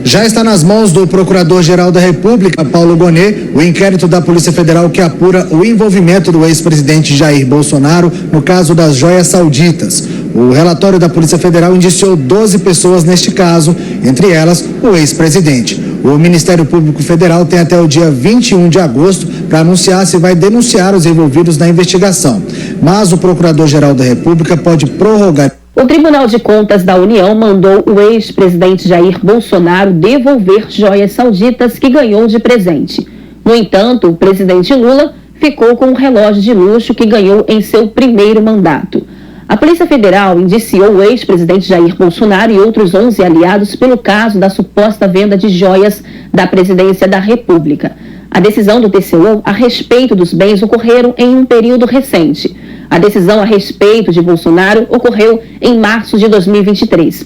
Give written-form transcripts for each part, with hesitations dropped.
Já está nas mãos do Procurador-Geral da República, Paulo Gonet, o inquérito da Polícia Federal que apura o envolvimento do ex-presidente Jair Bolsonaro no caso das joias sauditas. O relatório da Polícia Federal indiciou 12 pessoas neste caso, entre elas o ex-presidente. O Ministério Público Federal tem até o dia 21 de agosto para anunciar se vai denunciar os envolvidos na investigação. Mas o Procurador-Geral da República pode prorrogar. O Tribunal de Contas da União mandou o ex-presidente Jair Bolsonaro devolver joias sauditas que ganhou de presente. No entanto, o presidente Lula ficou com um relógio de luxo que ganhou em seu primeiro mandato. A Polícia Federal indiciou o ex-presidente Jair Bolsonaro e outros 11 aliados pelo caso da suposta venda de joias da Presidência da República. A decisão do TCU a respeito dos bens ocorreram em um período recente. A decisão a respeito de Bolsonaro ocorreu em março de 2023.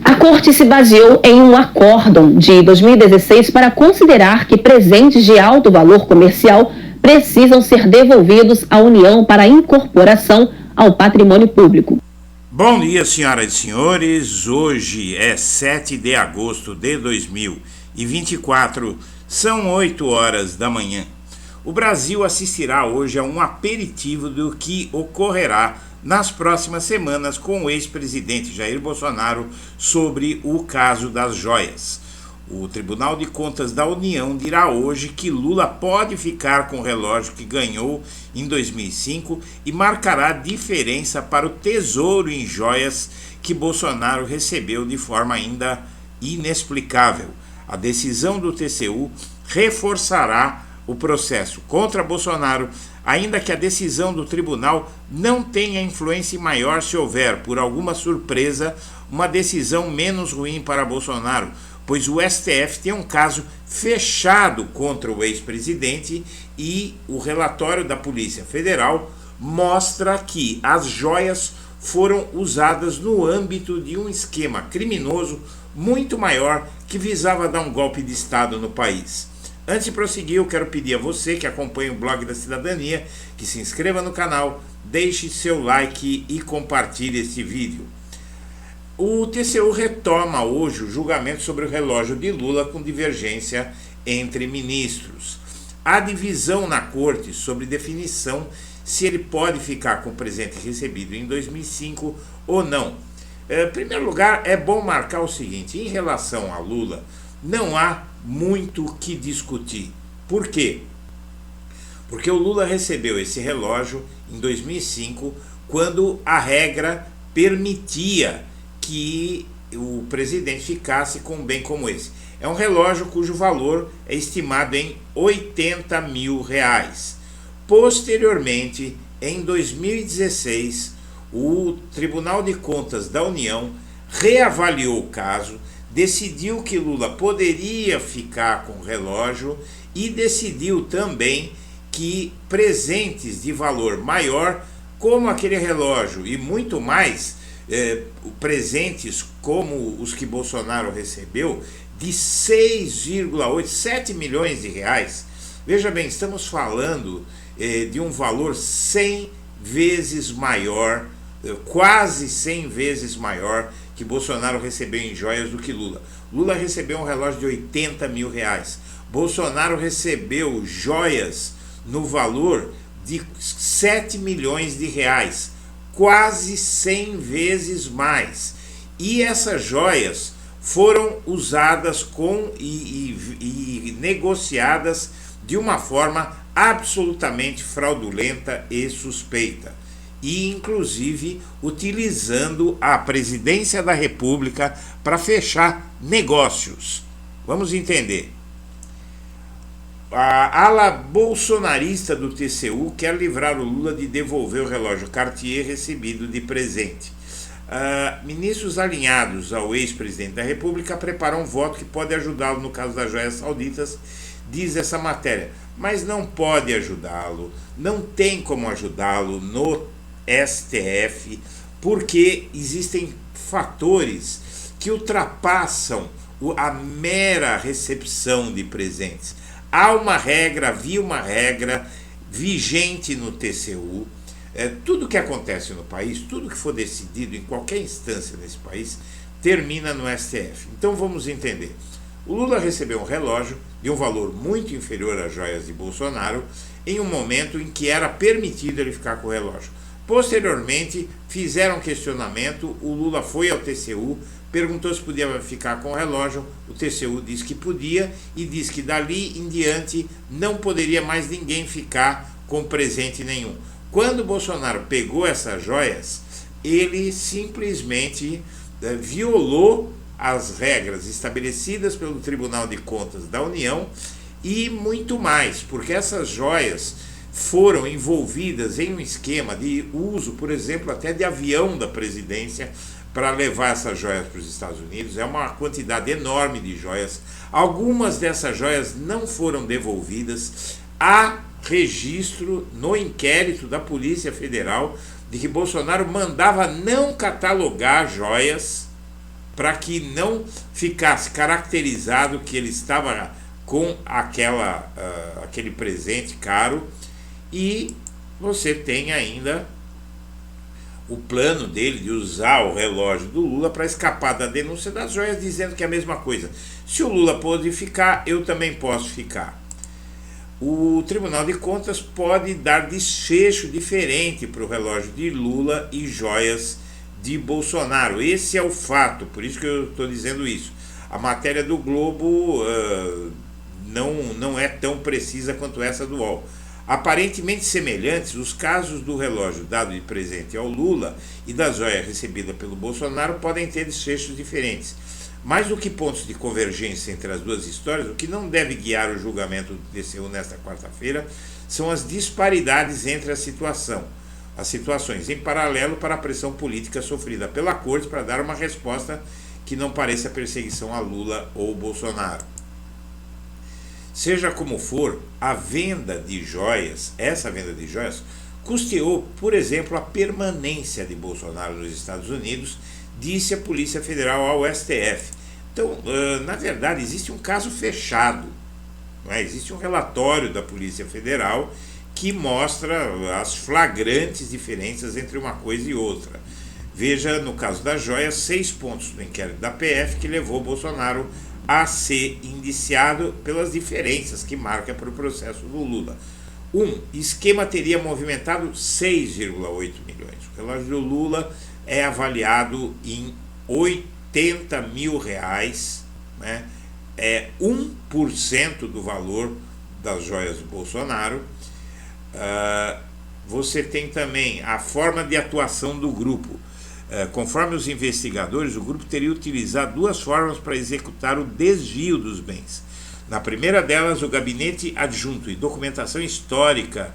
A Corte se baseou em um acórdão de 2016 para considerar que presentes de alto valor comercial precisam ser devolvidos à União para incorporação ao patrimônio público. Bom dia, senhoras e senhores. Hoje é 7 de agosto de 2024, são 8 horas da manhã. O Brasil assistirá hoje a um aperitivo do que ocorrerá nas próximas semanas com o ex-presidente Jair Bolsonaro sobre o caso das joias. O Tribunal de Contas da União dirá hoje que Lula pode ficar com o relógio que ganhou em 2005 e marcará diferença para o tesouro em joias que Bolsonaro recebeu de forma ainda inexplicável. A decisão do TCU reforçará o processo contra Bolsonaro, ainda que a decisão do tribunal não tenha influência maior se houver, por alguma surpresa, uma decisão menos ruim para Bolsonaro, pois o STF tem um caso fechado contra o ex-presidente e o relatório da Polícia Federal mostra que as joias foram usadas no âmbito de um esquema criminoso muito maior que visava dar um golpe de Estado no país. Antes de prosseguir, eu quero pedir a você que acompanha o Blog da Cidadania que se inscreva no canal, deixe seu like e compartilhe este vídeo. O TCU retoma hoje o julgamento sobre o relógio de Lula com divergência entre ministros. Há divisão na corte sobre definição se ele pode ficar com o presente recebido em 2005 ou não. Em primeiro lugar, é bom marcar o seguinte: em relação a Lula, não há muito o que discutir. Por quê? Porque o Lula recebeu esse relógio em 2005, quando a regra permitia que o presidente ficasse com um bem como esse. É um relógio cujo valor é estimado em R$80 mil. Posteriormente, em 2016, o Tribunal de Contas da União reavaliou o caso, decidiu que Lula poderia ficar com o relógio e decidiu também que presentes de valor maior, como aquele relógio e muito mais, presentes como os que Bolsonaro recebeu, de 7 milhões de reais. Veja bem, estamos falando de um valor 100 vezes maior, quase 100 vezes maior que Bolsonaro recebeu em joias do que Lula. Lula recebeu um relógio de R$80 mil. Bolsonaro recebeu joias no valor de 7 milhões de reais, quase 100 vezes mais. E essas joias foram usadas e negociadas de uma forma absolutamente fraudulenta e suspeita, e inclusive utilizando a presidência da República para fechar negócios. Vamos entender. A ala bolsonarista do TCU quer livrar o Lula de devolver o relógio Cartier recebido de presente. Ministros alinhados ao ex-presidente da República preparam um voto que pode ajudá-lo no caso das joias sauditas, diz essa matéria, mas não pode ajudá-lo, não tem como ajudá-lo no STF, porque existem fatores que ultrapassam a mera recepção de presentes. Havia uma regra vigente no TCU. Tudo que acontece no país, tudo que for decidido em qualquer instância nesse país, termina no STF. Então vamos entender. O Lula recebeu um relógio de um valor muito inferior às joias de Bolsonaro em um momento em que era permitido ele ficar com o relógio. Posteriormente, fizeram um questionamento, o Lula foi ao TCU, perguntou se podia ficar com o relógio, o TCU disse que podia e disse que dali em diante não poderia mais ninguém ficar com presente nenhum. Quando Bolsonaro pegou essas joias, ele simplesmente violou as regras estabelecidas pelo Tribunal de Contas da União e muito mais, porque essas joias foram envolvidas em um esquema de uso, por exemplo, até de avião da presidência para levar essas joias para os Estados Unidos. É uma quantidade enorme de joias. Algumas dessas joias não foram devolvidas. Há registro no inquérito da Polícia Federal de que Bolsonaro mandava não catalogar joias para que não ficasse caracterizado que ele estava com aquele presente caro. E você tem ainda o plano dele de usar o relógio do Lula para escapar da denúncia das joias, dizendo que é a mesma coisa. Se o Lula pôde ficar, eu também posso ficar. O Tribunal de Contas pode dar desfecho diferente para o relógio de Lula e joias de Bolsonaro. Esse é o fato, por isso que eu estou dizendo isso. A matéria do Globo não é tão precisa quanto essa do UOL. Aparentemente semelhantes, os casos do relógio dado de presente ao Lula e da joia recebida pelo Bolsonaro podem ter desfechos diferentes. Mais do que pontos de convergência entre as duas histórias, o que não deve guiar o julgamento do TCU nesta quarta-feira são as disparidades entre as situações em paralelo para a pressão política sofrida pela Corte para dar uma resposta que não pareça perseguição a Lula ou Bolsonaro. Seja como for, essa venda de joias, custeou, por exemplo, a permanência de Bolsonaro nos Estados Unidos, disse a Polícia Federal ao STF. Então, na verdade, existe um caso fechado, não é? Existe um relatório da Polícia Federal que mostra as flagrantes diferenças entre uma coisa e outra. Veja, no caso das joias, 6 pontos do inquérito da PF que levou Bolsonaro a ser indiciado pelas diferenças que marca para o processo do Lula. Esquema teria movimentado 6,8 milhões. O relógio do Lula é avaliado em R$80 mil, né? É 1% do valor das joias do Bolsonaro. Você tem também a forma de atuação do grupo. Conforme os investigadores, o grupo teria utilizado 2 formas para executar o desvio dos bens. Na primeira delas, o gabinete adjunto e documentação histórica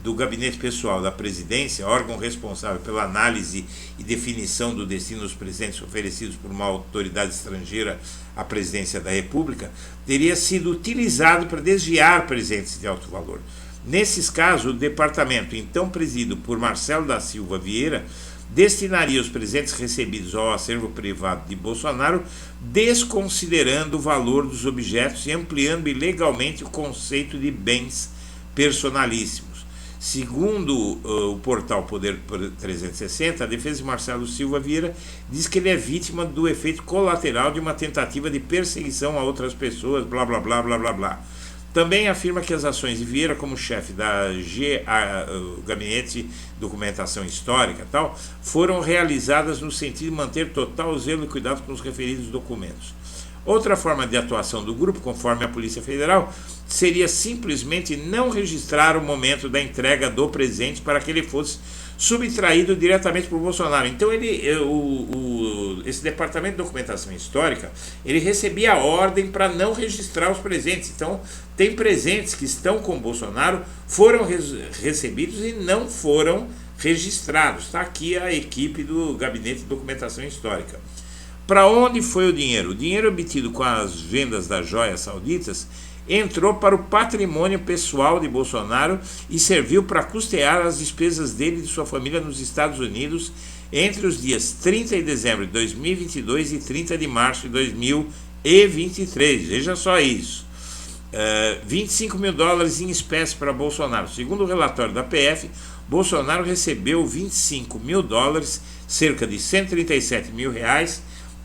do gabinete pessoal da presidência, órgão responsável pela análise e definição do destino dos presentes oferecidos por uma autoridade estrangeira à presidência da República, teria sido utilizado para desviar presentes de alto valor. Nesses casos, o departamento, então presidido por Marcelo da Silva Vieira, destinaria os presentes recebidos ao acervo privado de Bolsonaro, desconsiderando o valor dos objetos e ampliando ilegalmente o conceito de bens personalíssimos. Segundo o portal Poder 360, a defesa de Marcelo Silva Vieira diz que ele é vítima do efeito colateral de uma tentativa de perseguição a outras pessoas, blá blá blá blá blá blá. Também afirma que as ações de Vieira como chefe da Gabinete de Documentação Histórica foram realizadas no sentido de manter total zelo e cuidado com os referidos documentos. Outra forma de atuação do grupo, conforme a Polícia Federal, seria simplesmente não registrar o momento da entrega do presente para que ele fosse subtraído diretamente por Bolsonaro. Então esse Departamento de Documentação Histórica, ele recebia a ordem para não registrar os presentes. Então tem presentes que estão com Bolsonaro, foram recebidos e não foram registrados. Está aqui a equipe do Gabinete de Documentação Histórica. Para onde foi o dinheiro? O dinheiro obtido com as vendas das joias sauditas entrou para o patrimônio pessoal de Bolsonaro e serviu para custear as despesas dele e de sua família nos Estados Unidos entre os dias 30 de dezembro de 2022 e 30 de março de 2023. Veja só isso. $25 mil em espécie para Bolsonaro. Segundo o relatório da PF, Bolsonaro recebeu $25 mil, cerca de R$137 mil,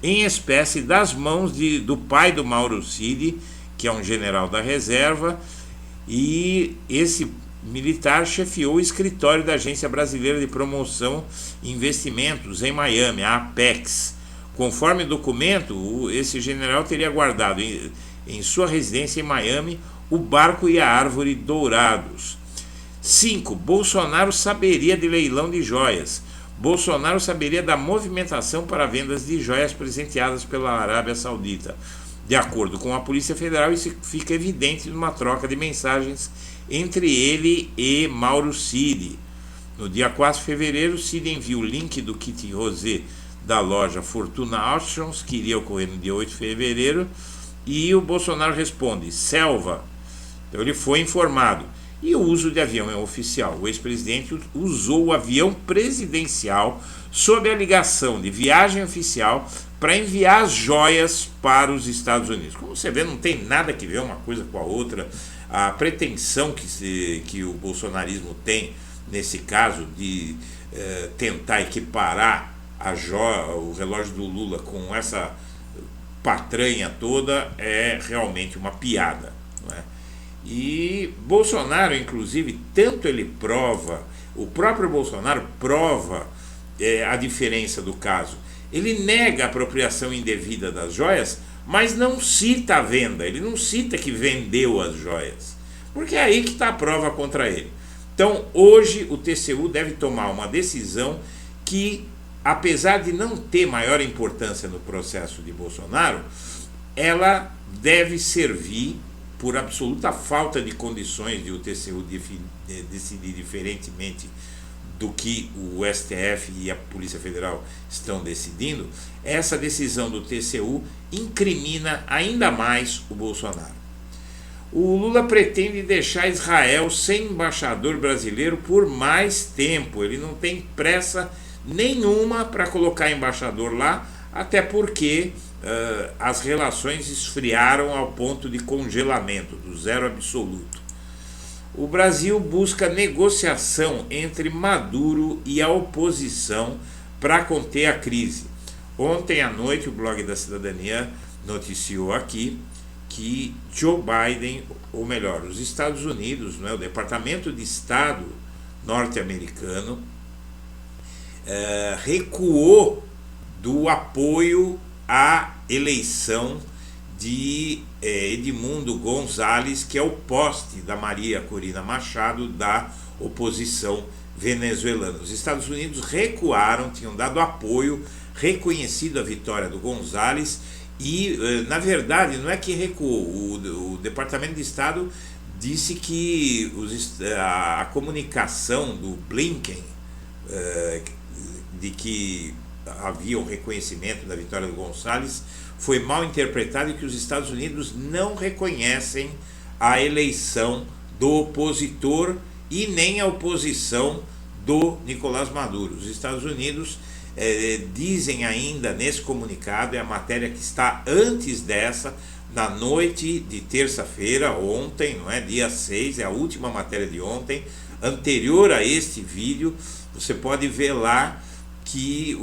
em espécie das mãos do pai do Mauro Cid, que é um general da reserva, e esse militar chefiou o escritório da Agência Brasileira de Promoção e Investimentos em Miami, a Apex. Conforme o documento, esse general teria guardado em sua residência em Miami o barco e a árvore dourados. 5. Bolsonaro saberia de leilão de joias. Bolsonaro saberia da movimentação para vendas de joias presenteadas pela Arábia Saudita. De acordo com a Polícia Federal, isso fica evidente numa troca de mensagens entre ele e Mauro Cid. No dia 4 de fevereiro, Cid envia o link do kit rosé da loja Fortuna Auctions, que iria ocorrer no dia 8 de fevereiro, e o Bolsonaro responde, selva. Então ele foi informado. E o uso de avião é oficial. O ex-presidente usou o avião presidencial sob a ligação de viagem oficial para enviar as joias para os Estados Unidos. Como você vê, não tem nada que ver uma coisa com a outra. A pretensão que o bolsonarismo tem, nesse caso, de tentar equiparar o relógio do Lula com essa patranha toda é realmente uma piada, não é? E Bolsonaro, inclusive, tanto ele prova, o próprio Bolsonaro prova a diferença do caso. Ele nega a apropriação indevida das joias, mas não cita a venda, ele não cita que vendeu as joias, porque é aí que está a prova contra ele. Então, hoje, o TCU deve tomar uma decisão que, apesar de não ter maior importância no processo de Bolsonaro, ela deve servir, por absoluta falta de condições de o TCU decidir diferentemente do que o STF e a Polícia Federal estão decidindo, essa decisão do TCU incrimina ainda mais o Bolsonaro. O Lula pretende deixar Israel sem embaixador brasileiro por mais tempo. Ele não tem pressa nenhuma para colocar embaixador lá, até porque as relações esfriaram ao ponto de congelamento, do zero absoluto. O Brasil busca negociação entre Maduro e a oposição para conter a crise. Ontem à noite, o Blog da Cidadania noticiou aqui que Joe Biden, ou melhor, os Estados Unidos, o Departamento de Estado norte-americano, recuou do apoio à eleição de Edmundo Gonzalez, que é o poste da Maria Corina Machado, da oposição venezuelana. Os Estados Unidos recuaram, tinham dado apoio, reconhecido a vitória do Gonzalez e, na verdade, não é que recuou, o Departamento de Estado disse que a comunicação do Blinken, de que havia um reconhecimento da vitória do Gonzalez, foi mal interpretado e que os Estados Unidos não reconhecem a eleição do opositor e nem a oposição do Nicolás Maduro. Os Estados Unidos dizem ainda nesse comunicado, é a matéria que está antes dessa, na noite de terça-feira, ontem, não é? Dia 6, é a última matéria de ontem, anterior a este vídeo, você pode ver lá que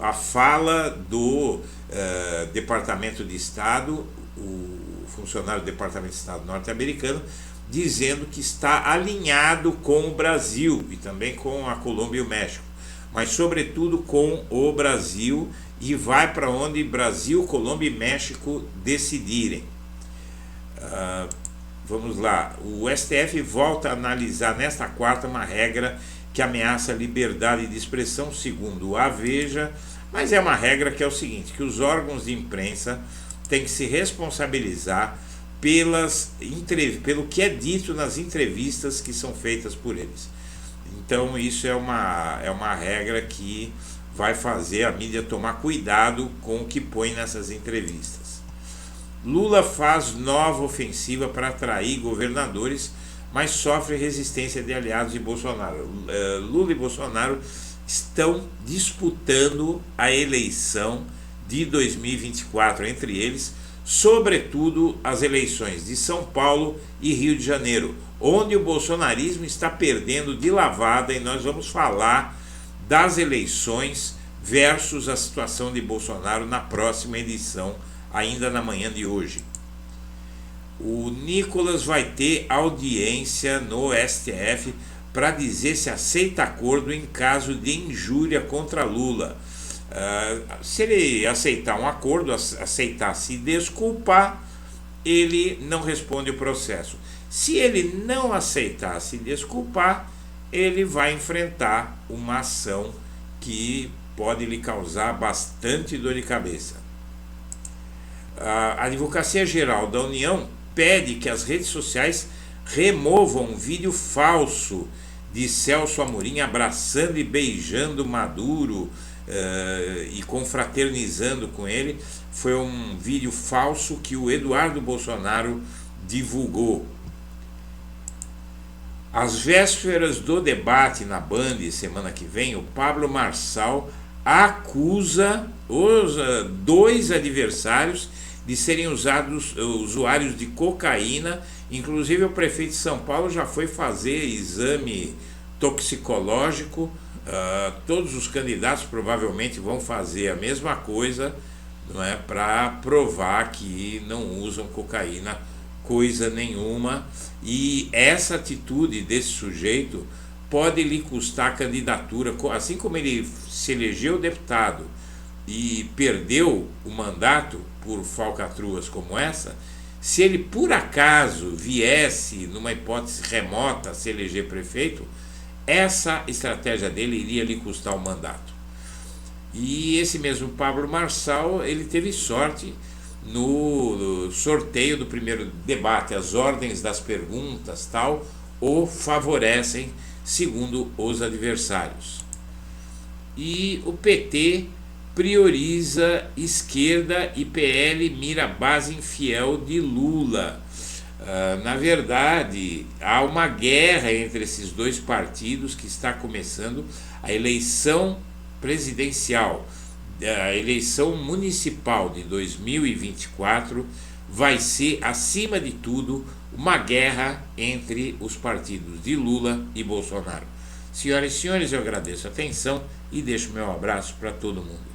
a fala do Departamento de Estado, o funcionário do Departamento de Estado norte-americano, dizendo que está alinhado com o Brasil e também com a Colômbia e o México, mas sobretudo com o Brasil, e vai para onde Brasil, Colômbia e México decidirem. Vamos lá, o STF volta a analisar nesta quarta uma regra que ameaça a liberdade de expressão, segundo a Veja, mas é uma regra que é o seguinte, que os órgãos de imprensa têm que se responsabilizar pelo que é dito nas entrevistas que são feitas por eles. Então isso é uma regra que vai fazer a mídia tomar cuidado com o que põe nessas entrevistas. Lula faz nova ofensiva para atrair governadores, mas sofre resistência de aliados de Bolsonaro. Lula e Bolsonaro estão disputando a eleição de 2024 entre eles, sobretudo as eleições de São Paulo e Rio de Janeiro, onde o bolsonarismo está perdendo de lavada, e nós vamos falar das eleições versus a situação de Bolsonaro na próxima edição, ainda na manhã de hoje. O Nicolas vai ter audiência no STF para dizer se aceita acordo em caso de injúria contra Lula. Se ele aceitar um acordo, aceitar se desculpar, ele não responde o processo. Se ele não aceitar se desculpar, ele vai enfrentar uma ação que pode lhe causar bastante dor de cabeça. A Advocacia Geral da União pede que as redes sociais removam um vídeo falso de Celso Amorim abraçando e beijando Maduro e confraternizando com ele. Foi um vídeo falso que o Eduardo Bolsonaro divulgou. Às vésperas do debate na Band semana que vem, o Pablo Marçal acusa os dois adversários de serem usuários de cocaína. Inclusive o prefeito de São Paulo já foi fazer exame toxicológico. Todos os candidatos provavelmente vão fazer a mesma coisa, não é, para provar que não usam cocaína coisa nenhuma. E essa atitude desse sujeito pode lhe custar a candidatura, assim como ele se elegeu deputado e perdeu o mandato por falcatruas como essa. Se ele por acaso viesse, numa hipótese remota, a se eleger prefeito, essa estratégia dele iria lhe custar o mandato. E esse mesmo Pablo Marçal, ele teve sorte no sorteio do primeiro debate. As ordens das perguntas tal o favorecem, segundo os adversários. E o PT prioriza esquerda e PL mira base infiel de Lula. Na verdade, há uma guerra entre esses dois partidos que está começando. A eleição presidencial, a eleição municipal de 2024 vai ser, acima de tudo, uma guerra entre os partidos de Lula e Bolsonaro. Senhoras e senhores, eu agradeço a atenção e deixo meu abraço para todo mundo.